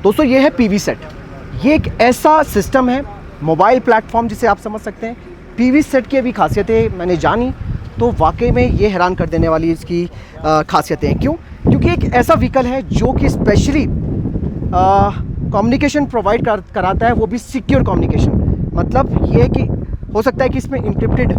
दोस्तों ये है पीवी सेट। ये एक ऐसा सिस्टम है, मोबाइल प्लेटफॉर्म जिसे आप समझ सकते हैं। पीवी सेट की अभी खासियतें मैंने जानी तो वाकई में ये हैरान कर देने वाली इसकी खासियतें हैं। क्यों? क्योंकि एक ऐसा व्हीकल है जो कि स्पेशली कम्युनिकेशन प्रोवाइड कराता है, वो भी सिक्योर कम्युनिकेशन। मतलब ये कि हो सकता है कि इसमें इंक्रिप्टेड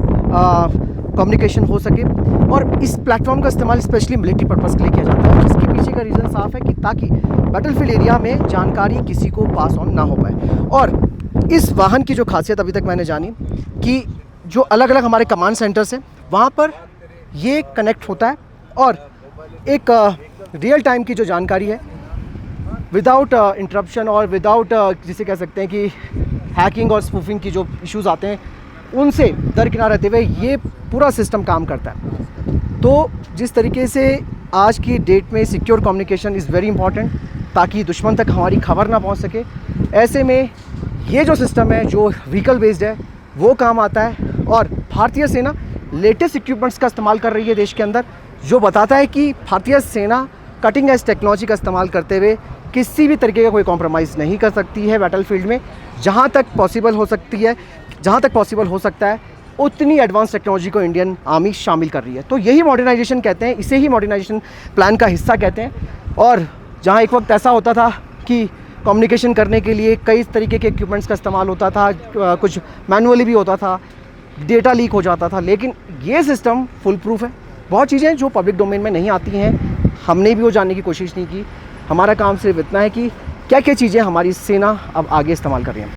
कम्युनिकेशन हो सके, और इस प्लेटफॉर्म का इस्तेमाल स्पेशली मिलिट्री पर्पज़ के लिए किया जाता है, जिसके पीछे का रीज़न साफ है कि ताकि बैटलफील्ड एरिया में जानकारी किसी को पास ऑन ना हो पाए। और इस वाहन की जो खासियत अभी तक मैंने जानी कि जो अलग अलग हमारे कमांड सेंटर्स हैं वहाँ पर ये कनेक्ट होता है, और एक रियल टाइम की जो जानकारी है विदाउट इंटरप्शन और विदाउट जिसे कह सकते हैं कि हैकिंग और स्पूफिंग की जो इश्यूज़ आते हैं उनसे दरकिनार रहते हुए ये पूरा सिस्टम काम करता है। तो जिस तरीके से आज की डेट में secure communication is very important, ताकि दुश्मन तक हमारी खबर ना पहुंच सके, ऐसे में ये जो सिस्टम है जो व्हीकल बेस्ड है वो काम आता है। और भारतीय सेना लेटेस्ट इक्विपमेंट्स का इस्तेमाल कर रही है देश के अंदर, जो बताता है कि भारतीय सेना कटिंग एज टेक्नोलॉजी का इस्तेमाल करते हुए किसी भी तरीके का कोई कॉम्प्रोमाइज़ नहीं कर सकती है बैटलफील्ड में। जहाँ तक पॉसिबल हो सकता है उतनी एडवांस टेक्नोलॉजी को इंडियन आर्मी शामिल कर रही है। तो यही मॉडर्नाइजेशन कहते हैं, इसे ही मॉडर्नाइजेशन प्लान का हिस्सा कहते हैं। और जहाँ एक वक्त ऐसा होता था कि कम्युनिकेशन करने के लिए कई तरीके के इक्विपमेंट्स का इस्तेमाल होता था, कुछ मैनुअली भी होता था, डेटा लीक हो जाता था, लेकिन ये सिस्टम फुल प्रूफ है। बहुत चीज़ें जो पब्लिक डोमेन में नहीं आती हैं, हमने भी वो जानने की कोशिश नहीं की। हमारा काम सिर्फ इतना है कि क्या क्या चीज़ें हमारी सेना अब आगे इस्तेमाल कर रही है।